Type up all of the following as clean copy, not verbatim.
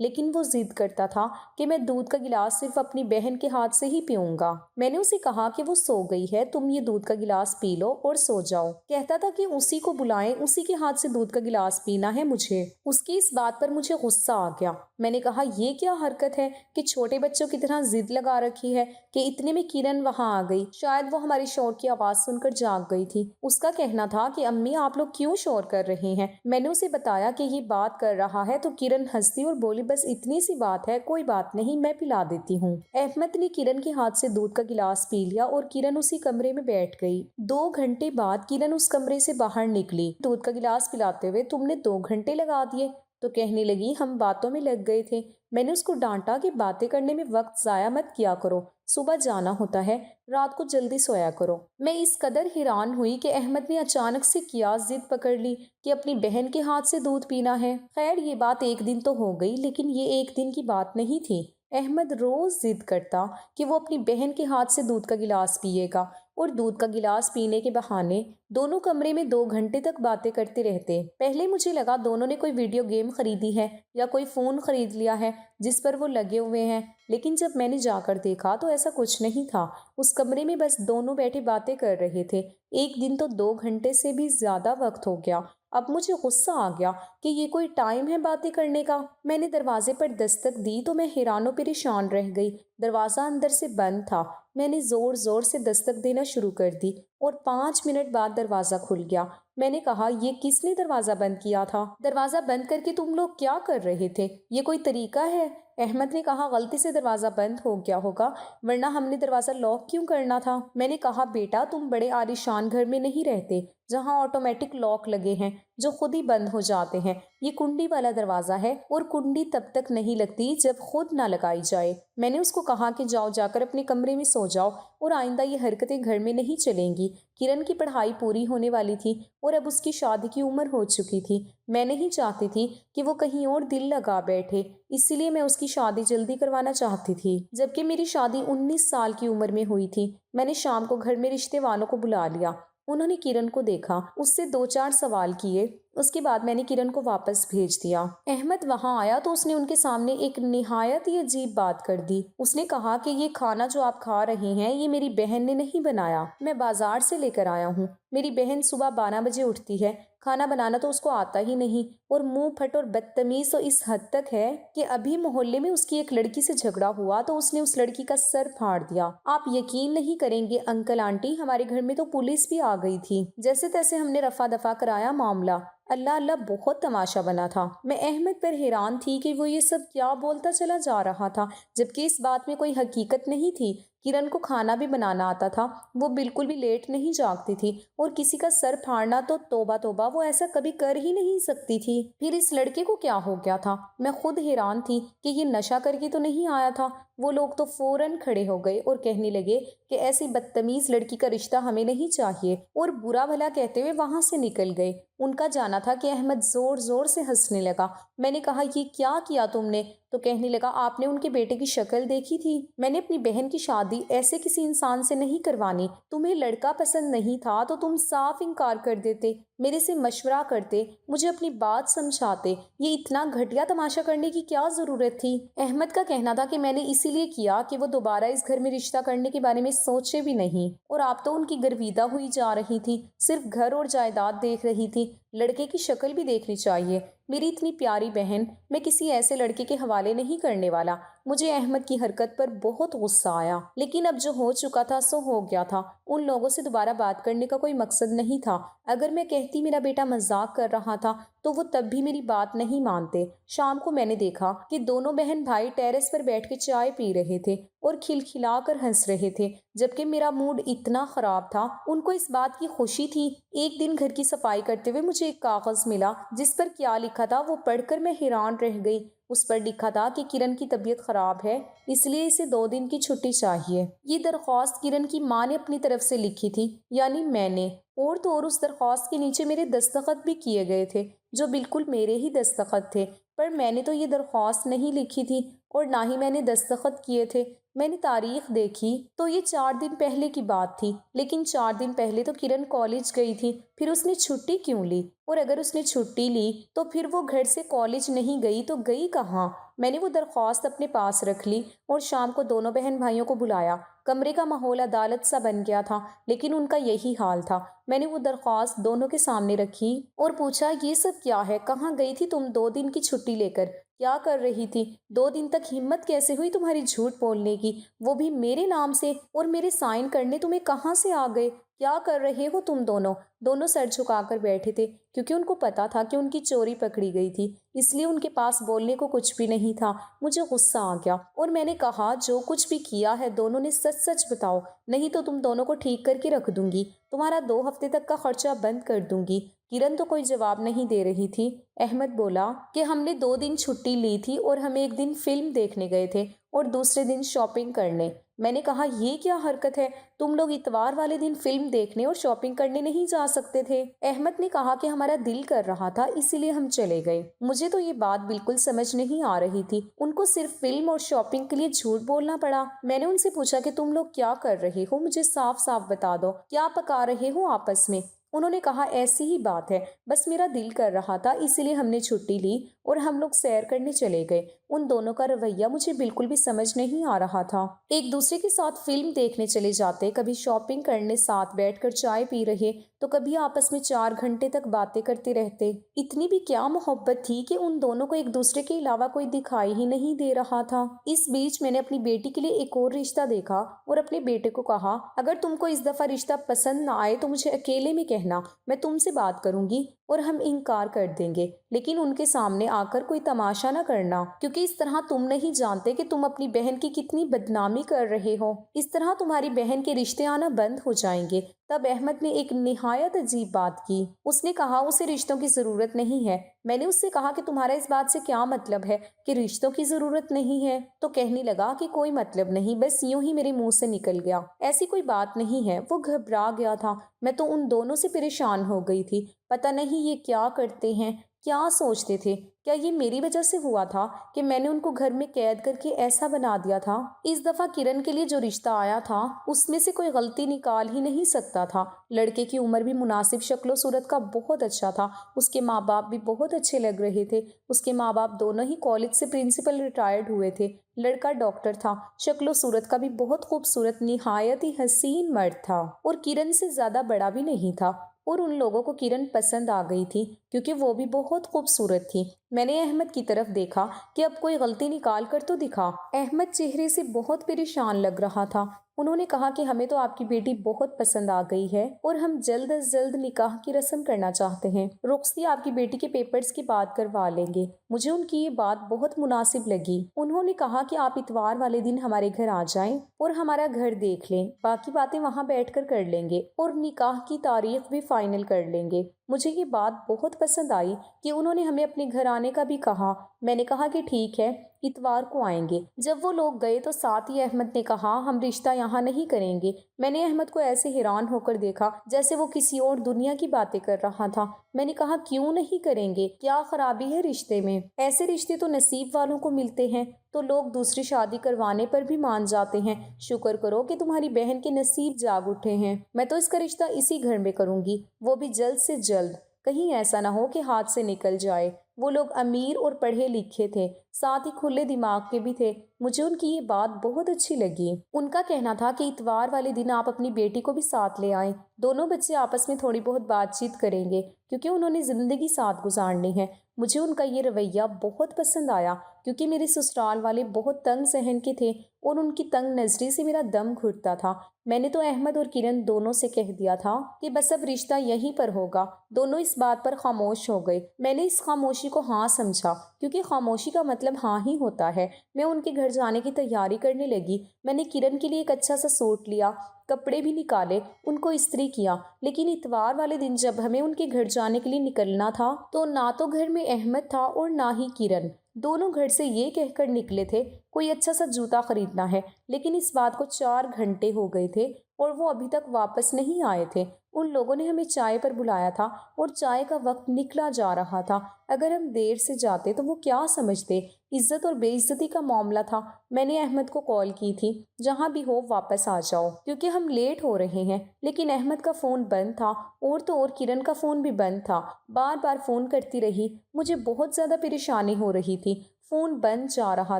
لیکن وہ ضد کرتا تھا کہ میں دودھ کا گلاس صرف اپنی بہن کے ہاتھ سے ہی پیوں گا۔ میں نے اسے کہا کہ وہ سو گئی ہے، تم یہ دودھ کا گلاس پی لو اور سو جاؤ۔ کہتا تھا کہ اسی کو بلائیں، اسی کے ہاتھ سے دودھ کا گلاس پینا ہے مجھے۔ اس کی اس بات پر مجھے غصہ آ گیا۔ میں نے کہا یہ کیا حرکت ہے کہ چھوٹے بچوں کی طرح ضد لگا رکھی ہے کہ اتنے میں کرن وہاں آ گئی۔ شاید وہ ہماری شور کی آواز سن کر جاگ گئی تھی۔ اس کا کہنا تھا کہ امی آپ لوگ کیوں شور کر رہے ہیں؟ میں نے اسے بتایا کہ یہ بات کر رہا ہے تو کرن ہنسی اور بولی بس اتنی سی بات ہے، کوئی بات نہیں، میں پلا دیتی ہوں۔ احمد نے کرن کے ہاتھ سے دودھ کا گلاس پی لیا اور کرن اسی کمرے میں بیٹھ گئی۔ 2 گھنٹے بعد کرن اس کمرے سے باہر نکلی۔ دودھ کا گلاس پلاتے ہوئے تم نے 2 گھنٹے لگا دیے؟ تو کہنے لگی ہم باتوں میں لگ گئے تھے۔ میں نے اس کو ڈانٹا کہ باتیں کرنے میں وقت ضائع مت کیا کرو، صبح جانا ہوتا ہے، رات کو جلدی سویا کرو۔ میں اس قدر حیران ہوئی کہ احمد نے اچانک سے کیا ضد پکڑ لی کہ اپنی بہن کے ہاتھ سے دودھ پینا ہے۔ خیر یہ بات ایک دن تو ہو گئی، لیکن یہ ایک دن کی بات نہیں تھی۔ احمد روز ضد کرتا کہ وہ اپنی بہن کے ہاتھ سے دودھ کا گلاس پیے گا اور دودھ کا گلاس پینے کے بہانے دونوں کمرے میں 2 گھنٹے تک باتیں کرتے رہتے۔ پہلے مجھے لگا دونوں نے کوئی ویڈیو گیم خریدی ہے یا کوئی فون خرید لیا ہے جس پر وہ لگے ہوئے ہیں، لیکن جب میں نے جا کر دیکھا تو ایسا کچھ نہیں تھا۔ اس کمرے میں بس دونوں بیٹھے باتیں کر رہے تھے۔ ایک دن تو 2 گھنٹے سے بھی زیادہ وقت ہو گیا۔ اب مجھے غصہ آ گیا کہ یہ کوئی ٹائم ہے باتیں کرنے کا۔ میں نے دروازے پر دستک دی تو میں حیران و پریشان رہ گئی۔ دروازہ اندر سے بند تھا۔ میں نے زور زور سے دستک دینا شروع کر دی اور 5 منٹ بعد دروازہ کھل گیا۔ میں نے کہا یہ کس نے دروازہ بند کیا تھا؟ دروازہ بند کر کے تم لوگ کیا کر رہے تھے؟ یہ کوئی طریقہ ہے؟ احمد نے کہا غلطی سے دروازہ بند ہو گیا ہوگا، ورنہ ہم نے دروازہ لاک کیوں کرنا تھا؟ میں نے کہا بیٹا تم بڑے عالیشان گھر میں نہیں رہتے جہاں آٹومیٹک لاک لگے ہیں جو خود ہی بند ہو جاتے ہیں۔ یہ کنڈی والا دروازہ ہے اور کنڈی تب تک نہیں لگتی جب خود نہ لگائی جائے۔ میں نے اس کو کہا کہ جاؤ جا کر اپنے کمرے میں سو جاؤ اور آئندہ یہ حرکتیں گھر میں نہیں چلیں گی۔ کرن کی پڑھائی پوری ہونے والی تھی اور اب اس کی شادی کی عمر ہو چکی تھی۔ میں نہیں چاہتی تھی کہ وہ کہیں اور دل لگا بیٹھے، اسی لیے میں اس کی شادی جلدی کروانا چاہتی تھی، جبکہ میری شادی 19 سال کی عمر میں ہوئی تھی۔ میں نے شام کو گھر میں رشتے والوں کو بلا لیا۔ انہوں نے کرن کو دیکھا، اس سے 2-4 سوال کیے، اس کے بعد میں نے کرن کو واپس بھیج دیا۔ احمد وہاں آیا تو اس نے ان کے سامنے ایک نہایت ہی عجیب بات کر دی۔ اس نے کہا کہ یہ کھانا جو آپ کھا رہے ہیں یہ میری بہن نے نہیں بنایا، میں بازار سے لے کر آیا ہوں۔ میری بہن صبح 12 بجے اٹھتی ہے، کھانا بنانا تو اس کو آتا ہی نہیں، اور منہ پھٹ اور بدتمیز تو اس حد تک ہے کہ ابھی محلے میں اس کی ایک لڑکی سے جھگڑا ہوا تو اس نے اس لڑکی کا سر پھاڑ دیا۔ آپ یقین نہیں کریں گے انکل آنٹی، ہمارے گھر میں تو پولیس بھی آ گئی تھی۔ جیسے تیسے ہم نے رفع دفع کرایا معاملہ۔ اللہ اللہ بہت تماشا بنا تھا۔ میں احمد پر حیران تھی کہ وہ یہ سب کیا بولتا چلا جا رہا تھا، جبکہ اس بات میں کوئی حقیقت نہیں تھی۔ کرن کو کھانا بھی بنانا آتا تھا، وہ بالکل بھی لیٹ نہیں جاگتی تھی، اور کسی کا سر پھاڑنا تو توبہ توبہ، وہ ایسا کبھی کر ہی نہیں سکتی تھی۔ پھر اس لڑکے کو کیا ہو گیا تھا؟ میں خود حیران تھی کہ یہ نشہ کر کے تو نہیں آیا تھا۔ وہ لوگ تو فوراً کھڑے ہو گئے اور کہنے لگے کہ ایسی بدتمیز لڑکی کا رشتہ ہمیں نہیں چاہیے، اور برا بھلا کہتے ہوئے وہاں سے نکل گئے۔ ان کا جانا تھا کہ احمد زور زور سے ہنسنے لگا۔ میں نے کہا یہ کیا کیا تم نے؟ تو کہنے لگا آپ نے ان کے بیٹے کی شکل دیکھی تھی؟ میں نے اپنی بہن کی شادی ایسے کسی انسان سے نہیں کروانی۔ تمہیں لڑکا پسند نہیں تھا تو تم صاف انکار کر دیتے، میرے سے مشورہ کرتے، مجھے اپنی بات سمجھاتے۔ یہ اتنا گھٹیا تماشا کرنے کی کیا ضرورت تھی؟ احمد کا کہنا تھا کہ میں نے اسی لیے کیا کہ وہ دوبارہ اس گھر میں رشتہ کرنے کے بارے میں سوچے بھی نہیں، اور آپ تو ان کی گرویدہ ہوئی جا رہی تھی، صرف گھر اور جائیداد دیکھ رہی تھی، لڑکے کی شکل بھی دیکھنی چاہیے۔ میری اتنی پیاری بہن میں کسی ایسے لڑکے کے حوالے نہیں کرنے والا۔ مجھے احمد کی حرکت پر بہت غصہ آیا، لیکن اب جو ہو چکا تھا سو ہو گیا تھا۔ ان لوگوں سے دوبارہ بات کرنے کا کوئی مقصد نہیں تھا۔ اگر میں کہتی میرا بیٹا مذاق کر رہا تھا تو وہ تب بھی میری بات نہیں مانتے۔ شام کو میں نے دیکھا کہ دونوں بہن بھائی ٹیرس پر بیٹھ کے چائے پی رہے تھے اور کھلکھلا کر ہنس رہے تھے، جبکہ میرا موڈ اتنا خراب تھا۔ ان کو اس بات کی خوشی تھی۔ ایک دن گھر کی صفائی کرتے ہوئے مجھے ایک کاغذ ملا جس پر کیا لکھا تھا وہ پڑھ کر میں حیران رہ گئی۔ اس پر لکھا تھا کہ کرن کی طبیعت خراب ہے، اس لیے اسے 2 دن کی چھٹی چاہیے۔ یہ درخواست کرن کی ماں نے اپنی طرف سے لکھی تھی، یعنی میں نے، اور تو اور اس درخواست کے نیچے میرے دستخط بھی کیے گئے تھے جو بالکل میرے ہی دستخط تھے، پر میں نے تو یہ درخواست نہیں لکھی تھی اور نہ ہی میں نے دستخط کیے تھے۔ میں نے تاریخ دیکھی تو یہ 4 دن پہلے کی بات تھی، لیکن 4 دن پہلے تو کرن کالج گئی تھی، پھر اس نے چھٹی کیوں لی؟ اور اگر اس نے چھٹی لی تو پھر وہ گھر سے کالج نہیں گئی تو گئی کہاں؟ میں نے وہ درخواست اپنے پاس رکھ لی اور شام کو دونوں بہن بھائیوں کو بلایا۔ کمرے کا ماحول عدالت سا بن گیا تھا، لیکن ان کا یہی حال تھا۔ میں نے وہ درخواست دونوں کے سامنے رکھی اور پوچھا، یہ سب کیا ہے؟ کہاں گئی تھی تم 2 دن کی چھٹی لے کر؟ کیا کر رہی تھی؟ 2 دن تک ہمت کیسے ہوئی تمہاری جھوٹ بولنے کی، وہ بھی میرے نام سے؟ اور میرے سائن کرنے تمہیں کہاں سے آ گئے؟ کیا کر رہے ہو تم دونوں؟ دونوں سر جھکا کر بیٹھے تھے، کیونکہ ان کو پتا تھا کہ ان کی چوری پکڑی گئی تھی، اس لیے ان کے پاس بولنے کو کچھ بھی نہیں تھا۔ مجھے غصہ آ گیا اور میں نے کہا، جو کچھ بھی کیا ہے دونوں نے سچ سچ بتاؤ، نہیں تو تم دونوں کو ٹھیک کر کے رکھ دوں گی، تمہارا 2 ہفتے تک کا خرچہ بند کر دوں گی۔ کرن تو کوئی جواب نہیں دے رہی تھی۔ احمد بولا کہ ہم نے 2 دن چھٹی لی تھی اور ہم ایک دن فلم دیکھنے گئے تھے اور دوسرے دن شاپنگ کرنے۔ میں نے کہا، یہ کیا حرکت ہے؟ تم لوگ اتوار والے دن فلم دیکھنے اور شاپنگ کرنے نہیں جا سکتے تھے؟ احمد نے کہا کہ ہمارا دل کر رہا تھا، اسی لیے ہم چلے گئے۔ مجھے تو یہ بات بالکل سمجھ نہیں آ رہی تھی، ان کو صرف فلم اور شاپنگ کے لیے جھوٹ بولنا پڑا۔ میں نے ان سے پوچھا کہ تم لوگ کیا کر رہے ہو، مجھے صاف صاف بتا دو، کیا پکا رہے ہو آپس میں؟ انہوں نے کہا، ایسی ہی بات ہے، بس میرا دل کر رہا تھا اسی لیے ہم نے چھٹی لی اور ہم لوگ سیر کرنے چلے گئے۔ ان دونوں کا رویہ مجھے بالکل بھی سمجھ نہیں آ رہا تھا۔ ایک دوسرے کے ساتھ فلم دیکھنے چلے جاتے، کبھی شاپنگ کرنے ساتھ بیٹھ کر چائے پی رہے، تو کبھی آپس میں 4 گھنٹے تک باتیں کرتے رہتے۔ اتنی بھی کیا محبت تھی کہ ان دونوں کو ایک دوسرے کے علاوہ کوئی دکھائی ہی نہیں دے رہا تھا۔ اس بیچ میں نے اپنی بیٹی کے لیے ایک اور رشتہ دیکھا اور اپنے بیٹے کو کہا، اگر تم کو اس دفعہ رشتہ پسند نہ آئے تو مجھے اکیلے میں کہنا، میں تم سے بات کروں گی اور ہم انکار کر دیں گے، لیکن ان کے سامنے آ کر کوئی تماشا نہ کرنا، کیونکہ اس طرح تم نہیں جانتے کہ تم اپنی بہن کی کتنی بدنامی کر رہے ہو۔ اس طرح تمہاری بہن کے رشتے آنا بند ہو جائیں گے۔ تب احمد نے ایک نہایت عجیب بات کی۔ اس نے کہا، اسے رشتوں کی ضرورت نہیں ہے۔ میں نے اس سے کہا کہ تمہارا اس بات سے کیا مطلب ہے کہ رشتوں کی ضرورت نہیں ہے؟ تو کہنے لگا کہ کوئی مطلب نہیں، بس یوں ہی میرے منہ سے نکل گیا، ایسی کوئی بات نہیں ہے۔ وہ گھبرا گیا تھا۔ میں تو ان دونوں سے پریشان ہو گئی تھی، پتہ نہیں یہ کیا کرتے ہیں، کیا سوچتے تھے؟ کیا یہ میری وجہ سے ہوا تھا کہ میں نے ان کو گھر میں قید کر کے ایسا بنا دیا تھا؟ اس دفعہ کرن کے لیے جو رشتہ آیا تھا اس میں سے کوئی غلطی نکال ہی نہیں سکتا تھا۔ لڑکے کی عمر بھی مناسب، شکل و صورت کا بہت اچھا تھا، اس کے ماں باپ بھی بہت اچھے لگ رہے تھے۔ اس کے ماں باپ دونوں ہی کالج سے پرنسپل ریٹائرڈ ہوئے تھے۔ لڑکا ڈاکٹر تھا، شکل و صورت کا بھی بہت خوبصورت، نہایت ہی حسین مرد تھا اور کرن سے زیادہ بڑا بھی نہیں تھا، اور ان لوگوں کو کرن پسند آ گئی تھی کیونکہ وہ بھی بہت خوبصورت تھی۔ میں نے احمد کی طرف دیکھا کہ اب کوئی غلطی نکال کر تو دکھا۔ احمد چہرے سے بہت پریشان لگ رہا تھا۔ انہوں نے کہا کہ ہمیں تو آپ کی بیٹی بہت پسند آ گئی ہے اور ہم جلد از جلد نکاح کی رسم کرنا چاہتے ہیں۔ رخصتی آپ کی بیٹی کے پیپرز کی بات کروا لیں گے۔ مجھے ان کی یہ بات بہت مناسب لگی۔ انہوں نے کہا کہ آپ اتوار والے دن ہمارے گھر آ جائیں اور ہمارا گھر دیکھ لیں، باقی باتیں وہاں بیٹھ کر لیں گے اور نکاح کی تاریخ بھی فائنل کر لیں گے۔ مجھے یہ بات بہت پسند آئی کہ انہوں نے ہمیں اپنے گھر آنے کا بھی کہا۔ میں نے کہا کہ ٹھیک ہے، اتوار کو آئیں گے۔ جب وہ لوگ گئے تو ساتھ ہی احمد نے کہا، ہم رشتہ یہاں نہیں کریں گے۔ میں نے احمد کو ایسے حیران ہو کر دیکھا جیسے وہ کسی اور دنیا کی باتیں کر رہا تھا۔ میں نے کہا، کیوں نہیں کریں گے؟ کیا خرابی ہے رشتے میں؟ ایسے رشتے تو نصیب والوں کو ملتے ہیں، تو لوگ دوسری شادی کروانے پر بھی مان جاتے ہیں۔ شکر کرو کہ تمہاری بہن کے نصیب جاگ اٹھے ہیں۔ میں تو اس کا رشتہ اسی گھر میں کروں گی، وہ بھی جلد سے جلد، کہیں ایسا نہ ہو کہ ہاتھ سے نکل جائے۔ وہ لوگ امیر اور پڑھے لکھے تھے، ساتھ ہی کھلے دماغ کے بھی تھے۔ مجھے ان کی یہ بات بہت اچھی لگی۔ ان کا کہنا تھا کہ اتوار والے دن آپ اپنی بیٹی کو بھی ساتھ لے آئیں، دونوں بچے آپس میں تھوڑی بہت بات چیت کریں گے کیونکہ انہوں نے زندگی ساتھ گزارنی ہے۔ مجھے ان کا یہ رویہ بہت پسند آیا کیونکہ میرے سسرال والے بہت تنگ ذہن کے تھے اور ان کی تنگ نظری سے میرا دم گھٹتا تھا۔ میں نے تو احمد اور کرن دونوں سے کہہ دیا تھا کہ بس اب رشتہ یہیں پر ہوگا۔ دونوں اس بات پر خاموش ہو گئے۔ میں نے اس خاموشی کو ہاں سمجھا کیونکہ خاموشی کا مطلب ہاں ہی ہوتا ہے۔ میں ان کے گھر جانے کی تیاری کرنے لگی۔ میں نے کرن کے لیے ایک اچھا سا سوٹ لیا، کپڑے بھی نکالے، ان کو استری کیا، لیکن اتوار والے دن جب ہمیں ان کے گھر جانے کے لیے نکلنا تھا تو نہ تو گھر میں احمد تھا اور نہ ہی کرن۔ دونوں گھر سے یہ کہہ کر نکلے تھے کوئی اچھا سا جوتا خریدنا ہے، لیکن اس بات کو 4 گھنٹے ہو گئے تھے اور وہ ابھی تک واپس نہیں آئے تھے۔ ان لوگوں نے ہمیں چائے پر بلایا تھا اور چائے کا وقت نکلا جا رہا تھا۔ اگر ہم دیر سے جاتے تو وہ کیا سمجھتے؟ عزت اور بے عزتی کا معاملہ تھا۔ میں نے احمد کو کال کی تھی، جہاں بھی ہو واپس آ جاؤ کیونکہ ہم لیٹ ہو رہے ہیں، لیکن احمد کا فون بند تھا، اور تو اور کرن کا فون بھی بند تھا۔ بار بار فون کرتی رہی، مجھے بہت زیادہ پریشانی ہو رہی تھی۔ فون بند جا رہا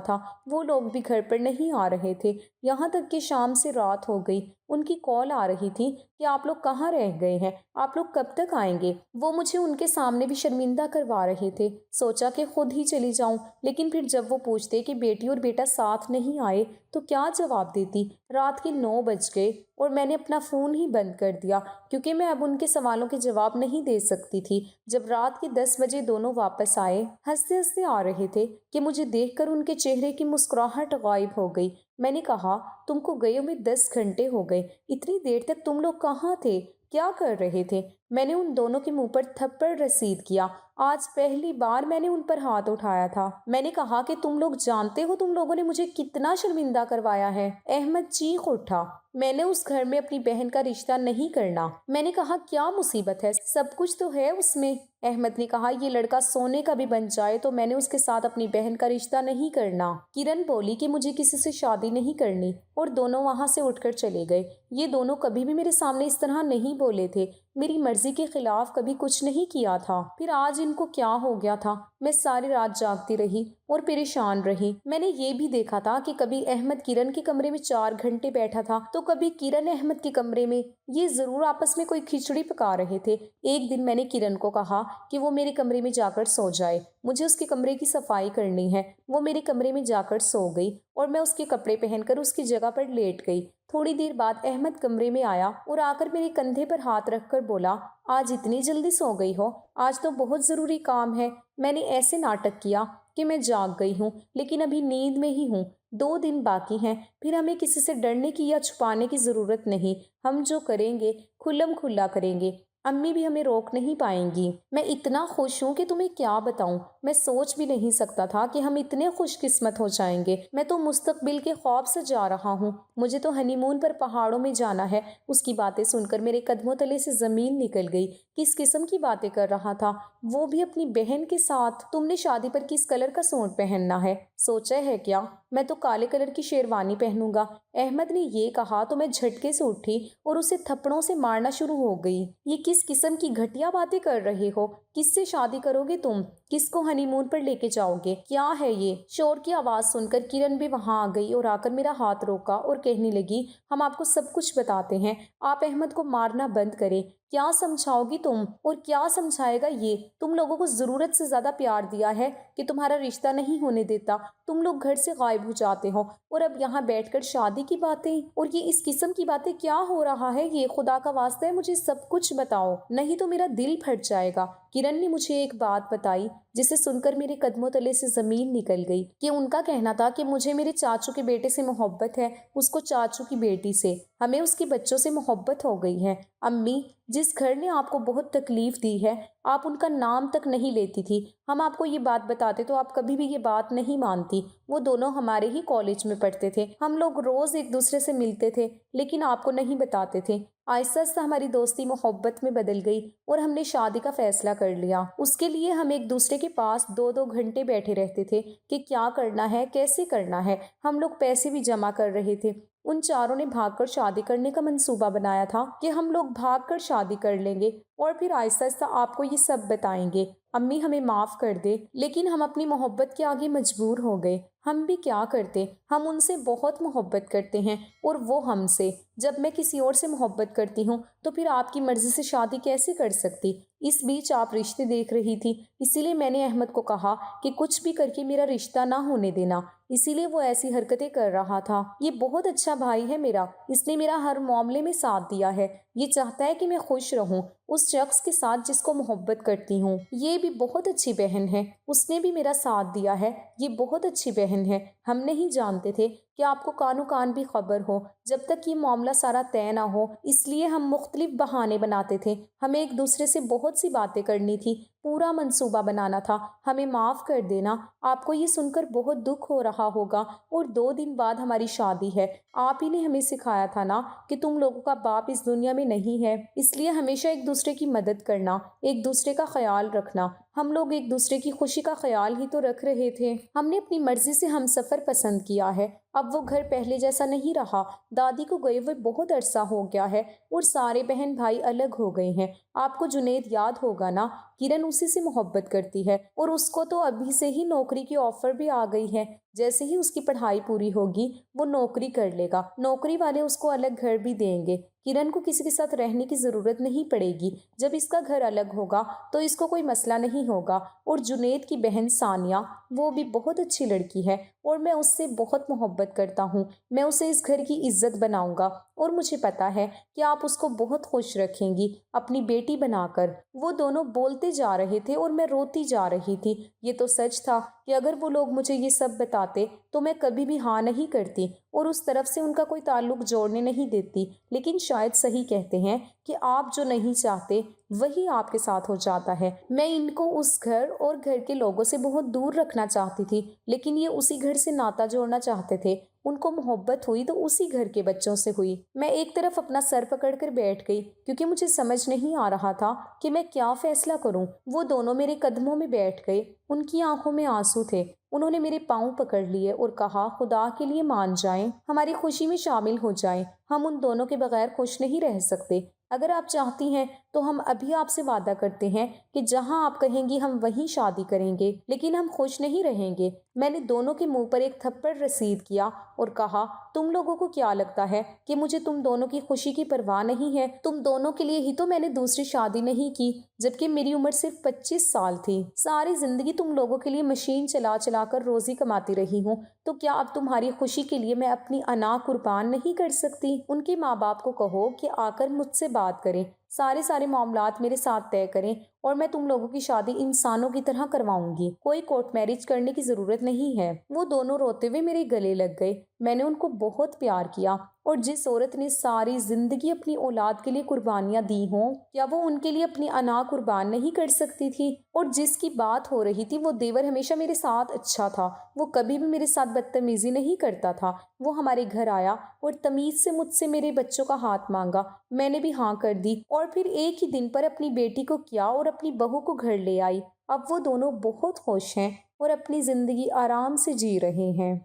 تھا، وہ لوگ بھی گھر پر نہیں آ رہے تھے، یہاں تک کہ شام سے رات ہو گئی۔ ان کی کال آ رہی تھی کہ آپ لوگ کہاں رہ گئے ہیں، آپ لوگ کب تک آئیں گے؟ وہ مجھے ان کے سامنے بھی شرمندہ کروا رہے تھے۔ سوچا کہ خود ہی چلی جاؤں، لیکن پھر جب وہ پوچھتے کہ بیٹی اور بیٹا ساتھ نہیں آئے تو کیا جواب دیتی؟ رات کے 9 بج گئے اور میں نے اپنا فون ہی بند کر دیا، کیونکہ میں اب ان کے سوالوں کے جواب نہیں دے سکتی تھی۔ جب رات کے 10 بجے دونوں واپس آئے، ہنستے ہنستے آ رہے تھے کہ مجھے دیکھ کر ان کے چہرے کی مسکراہٹ غائب ہو گئی۔ میں نے کہا، تم کو گئے ہوئے 10 گھنٹے ہو گئے، اتنی دیر تک تم لوگ کہاں تھے، کیا کر رہے تھے؟ میں نے ان دونوں کے منہ پر تھپڑ رسید کیا۔ آج پہلی بار میں نے ان پر ہاتھ اٹھایا تھا۔ میں نے کہا کہ تم لوگ جانتے ہو تم لوگوں نے مجھے کتنا شرمندہ کروایا ہے۔ احمد چیخ اٹھا، میں نے اس گھر میں اپنی بہن کا رشتہ نہیں کرنا۔ میں نے کہا، کیا مصیبت ہے، سب کچھ تو ہے اس میں۔ احمد نے کہا، یہ لڑکا سونے کا بھی بن جائے تو میں نے اس کے ساتھ اپنی بہن کا رشتہ نہیں کرنا۔ کرن بولی کہ مجھے کسی سے شادی نہیں کرنی، اور دونوں وہاں سے اٹھ کر چلے گئے۔ یہ دونوں کبھی بھی میرے سامنے اس طرح نہیں بولے تھے، میری مرضی کے خلاف کبھی کچھ نہیں کیا تھا۔ پھر آج ان کو کیا ہو گیا تھا؟ میں ساری رات جاگتی رہی اور پریشان رہی۔ میں نے یہ بھی دیکھا تھا کہ کبھی احمد کرن کے کمرے میں 4 گھنٹے بیٹھا تھا تو کبھی کرن احمد کے کمرے میں۔ یہ ضرور آپس میں کوئی کھچڑی پکا رہے تھے۔ ایک دن میں نے کرن کو کہا کہ وہ میرے کمرے میں جا کر سو جائے، مجھے اس کے کمرے کی صفائی کرنی ہے۔ وہ میرے کمرے میں جا کر سو گئی اور میں اس کے کپڑے پہن کر اس کی جگہ پر لیٹ گئی۔ تھوڑی دیر بعد احمد کمرے میں آیا اور آ کر میرے کندھے پر ہاتھ رکھ کر بولا، آج اتنی جلدی سو گئی ہو، آج تو بہت ضروری کام ہے۔ میں نے ایسے ناٹک کیا کہ میں جاگ گئی ہوں، لیکن ابھی نیند میں ہی ہوں۔ 2 دن باقی ہیں، پھر ہمیں کسی سے ڈرنے کی یا چھپانے کی ضرورت نہیں۔ ہم جو کریں گے کھلم کھلا کریں گے، امی بھی ہمیں روک نہیں پائیں گی۔ میں اتنا خوش ہوں کہ تمہیں کیا بتاؤں، میں سوچ بھی نہیں سکتا تھا کہ ہم اتنے خوش قسمت ہو جائیں گے۔ میں تو مستقبل کے خواب سے جا رہا ہوں، مجھے تو ہنی مون پر پہاڑوں میں جانا ہے۔ اس کی باتیں سن کر میرے قدموں تلے سے زمین نکل گئی۔ کس قسم کی باتیں کر رہا تھا، وہ بھی اپنی بہن کے ساتھ؟ تم نے شادی پر کس کلر کا سوٹ پہننا ہے، سوچا ہے کیا؟ میں تو کالے کلر کی شیروانی پہنوں گا۔ احمد نے یہ کہا تو میں جھٹکے سے اٹھی اور اسے تھپڑوں سے مارنا شروع ہو گئی۔ یہ کس قسم کی گھٹیا باتیں کر رہے ہو؟ کس سے شادی کرو گے تم؟ کس کو ہنی مون پر لے کے جاؤ گے؟ کیا ہے یہ؟ شور کی آواز سن کر کرن بھی وہاں آ گئی اور آ کر میرا ہاتھ روکا اور کہنے لگی، ہم آپ کو سب کچھ بتاتے ہیں، آپ احمد کو مارنا بند کریں۔ کیا سمجھاؤ گی تم، اور کیا سمجھائے گا یہ؟ تم لوگوں کو ضرورت سے زیادہ پیار دیا ہے کہ تمہارا رشتہ نہیں ہونے دیتا، تم لوگ گھر سے غائب ہو جاتے ہو، اور اب یہاں بیٹھ کر شادی کی باتیں، اور یہ اس قسم کی باتیں کیا ہو رہا ہے؟ یہ خدا کا واسطہ ہے مجھے سب کچھ بتاؤ، نہیں تو میرا دل پھٹ جائے گا۔ کرن نے مجھے ایک بات بتائی جسے سن کر میرے قدموں تلے سے زمین نکل گئی، کہ ان کا کہنا تھا کہ مجھے میرے چاچو کے بیٹے سے محبت ہے، اس کو چاچو کی بیٹی سے، ہمیں اس کے بچوں سے محبت ہو گئی ہے۔ امی، جس گھر نے آپ کو بہت تکلیف دی ہے، آپ ان کا نام تک نہیں لیتی تھی، ہم آپ کو یہ بات بتاتے تو آپ کبھی بھی یہ بات نہیں مانتی۔ وہ دونوں ہمارے ہی کالج میں پڑھتے تھے، ہم لوگ روز ایک دوسرے سے ملتے تھے، لیکن آپ کو نہیں بتاتے تھے۔ آہستہ آہستہ ہماری دوستی محبت میں بدل گئی اور ہم نے شادی کا فیصلہ کر لیا۔ اس کے لیے ہم ایک دوسرے کے پاس 2 گھنٹے بیٹھے رہتے تھے کہ کیا کرنا ہے، کیسے کرنا ہے۔ ہم لوگ پیسے بھی جمع کر رہے تھے۔ ان چاروں نے بھاگ کر شادی کرنے کا منصوبہ بنایا تھا کہ ہم لوگ بھاگ کر شادی کر لیں گے اور پھر آہستہ آہستہ آپ کو یہ سب بتائیں گے۔ امی، ہمیں معاف کر دے، لیکن ہم اپنی محبت کے آگے مجبور ہو گئے۔ ہم بھی کیا کرتے، ہم ان سے بہت محبت کرتے ہیں اور وہ ہم سے۔ جب میں کسی اور سے محبت کرتی ہوں تو پھر آپ کی مرضی سے شادی کیسے کر سکتی؟ اس بیچ آپ رشتے دیکھ رہی تھی، اسی لیے میں نے احمد کو کہا کہ کچھ بھی کر کے میرا رشتہ نہ ہونے دینا، اسی لیے وہ ایسی حرکتیں کر رہا تھا۔ یہ بہت اچھا بھائی ہے میرا، اس نے میرا ہر معاملے میں ساتھ دیا ہے، یہ چاہتا ہے کہ میں خوش رہوں اس شخص کے ساتھ جس کو محبت کرتی ہوں۔ یہ بھی بہت اچھی بہن ہے، اس نے بھی میرا ساتھ دیا ہے، یہ بہت اچھی بہن ہے۔ ہم نہیں جانتے تھے کہ آپ کو کانوں کان بھی خبر ہو، جب تک یہ معاملہ سارا طے نہ ہو، اس لیے ہم مختلف بہانے بناتے تھے۔ ہمیں ایک دوسرے سے بہت سی باتیں کرنی تھی، پورا منصوبہ بنانا تھا۔ ہمیں معاف کر دینا۔ آپ کو یہ سن کر بہت دکھ ہو رہا ہوگا، اور 2 دن بعد ہماری شادی ہے۔ آپ ہی نے ہمیں سکھایا تھا نا کہ تم لوگوں کا باپ اس دنیا میں نہیں ہے، اس لیے ہمیشہ ایک دوسرے کی مدد کرنا، ایک دوسرے کا خیال رکھنا۔ ہم لوگ ایک دوسرے کی خوشی کا خیال ہی تو رکھ رہے تھے۔ ہم نے اپنی مرضی سے ہم سفر پسند کیا ہے۔ اب وہ گھر پہلے جیسا نہیں رہا۔ دادی کو گئے ہوئے بہت عرصہ ہو گیا ہے، اور سارے بہن بھائی الگ ہو گئے ہیں۔ آپ کو جنید یاد ہوگا نا، کرن اسی سے محبت کرتی ہے، اور اس کو تو ابھی سے ہی نوکری کی آفر بھی آ گئی ہے۔ جیسے ہی اس کی پڑھائی پوری ہوگی وہ نوکری کر لے گا، نوکری والے اس کو الگ گھر بھی دیں گے۔ کرن کو کسی کے ساتھ رہنے کی ضرورت نہیں پڑے گی۔ جب اس کا گھر الگ ہوگا تو اس کو کوئی مسئلہ نہیں ہوگا۔ اور جنید کی بہن ثانیہ، وہ بھی بہت اچھی لڑکی ہے، اور میں اس سے بہت محبت کرتا ہوں۔ میں اسے اس گھر کی عزت بناؤں گا، اور مجھے پتا ہے کہ آپ اس کو بہت خوش رکھیں گی اپنی بیٹی بنا کر۔ وہ دونوں بولتے جا رہے تھے اور میں روتی جا رہی تھی۔ یہ تو سچ تھا کہ اگر وہ لوگ مجھے یہ سب بتاتے تو میں کبھی بھی ہاں نہیں کرتی، اور اس طرف سے ان کا کوئی تعلق جوڑنے نہیں دیتی۔ لیکن شاید صحیح کہتے ہیں کہ آپ جو نہیں چاہتے وہی آپ کے ساتھ ہو جاتا ہے۔ میں ان کو اس گھر اور گھر کے لوگوں سے بہت دور رکھنا چاہتی تھی، لیکن یہ اسی گھر سے ناتا جوڑنا چاہتے تھے۔ ان کو محبت ہوئی تو اسی گھر کے بچوں سے ہوئی۔ میں ایک طرف اپنا سر پکڑ کر بیٹھ گئی، کیونکہ مجھے سمجھ نہیں آ رہا تھا کہ میں کیا فیصلہ کروں۔ وہ دونوں میرے قدموں میں بیٹھ گئے، ان کی آنکھوں میں آنسو تھے۔ انہوں نے میرے پاؤں پکڑ لیے اور کہا، خدا کے لیے مان جائیں، ہماری خوشی میں شامل ہو جائیں۔ ہم ان دونوں کے بغیر خوش نہیں رہ سکتے۔ اگر آپ چاہتی ہیں تو ہم ابھی آپ سے وعدہ کرتے ہیں کہ جہاں آپ کہیں گی ہم وہیں شادی کریں گے، لیکن ہم خوش نہیں رہیں گے۔ میں نے دونوں کے منہ پر ایک تھپڑ رسید کیا اور کہا، تم لوگوں کو کیا لگتا ہے کہ مجھے تم دونوں کی خوشی کی پرواہ نہیں ہے؟ تم دونوں کے لیے ہی تو میں نے دوسری شادی نہیں کی، جبکہ میری عمر صرف 25 سال تھی۔ ساری زندگی تم لوگوں کے لیے مشین چلا چلا کر روزی کماتی رہی ہوں، تو کیا اب تمہاری خوشی کے لیے میں اپنی انا قربان نہیں کر سکتی؟ ان کے ماں باپ کو کہو کہ آ کر مجھ سے بات کریں، سارے معاملات میرے ساتھ طے کریں، اور میں تم لوگوں کی شادی انسانوں کی طرح کرواؤں گی۔ کوئی کورٹ میرج کرنے کی ضرورت نہیں ہے۔ وہ دونوں روتے ہوئے میرے گلے لگ گئے۔ میں نے ان کو بہت پیار کیا، اور جس عورت نے ساری زندگی اپنی اولاد کے لیے قربانیاں دی ہوں، کیا وہ ان کے لیے اپنی انا قربان نہیں کر سکتی تھی؟ اور جس کی بات ہو رہی تھی، وہ دیور ہمیشہ میرے ساتھ اچھا تھا۔ وہ کبھی بھی میرے ساتھ بدتمیزی نہیں کرتا تھا۔ وہ ہمارے گھر آیا اور تمیز سے مجھ سے میرے بچوں کا ہاتھ مانگا۔ میں نے بھی ہاں کر دی، اور پھر ایک ہی دن پر اپنی بیٹی کو کیا اور اپنی بہو کو گھر لے آئی۔ اب وہ دونوں بہت خوش ہیں اور اپنی زندگی آرام سے جی رہے ہیں۔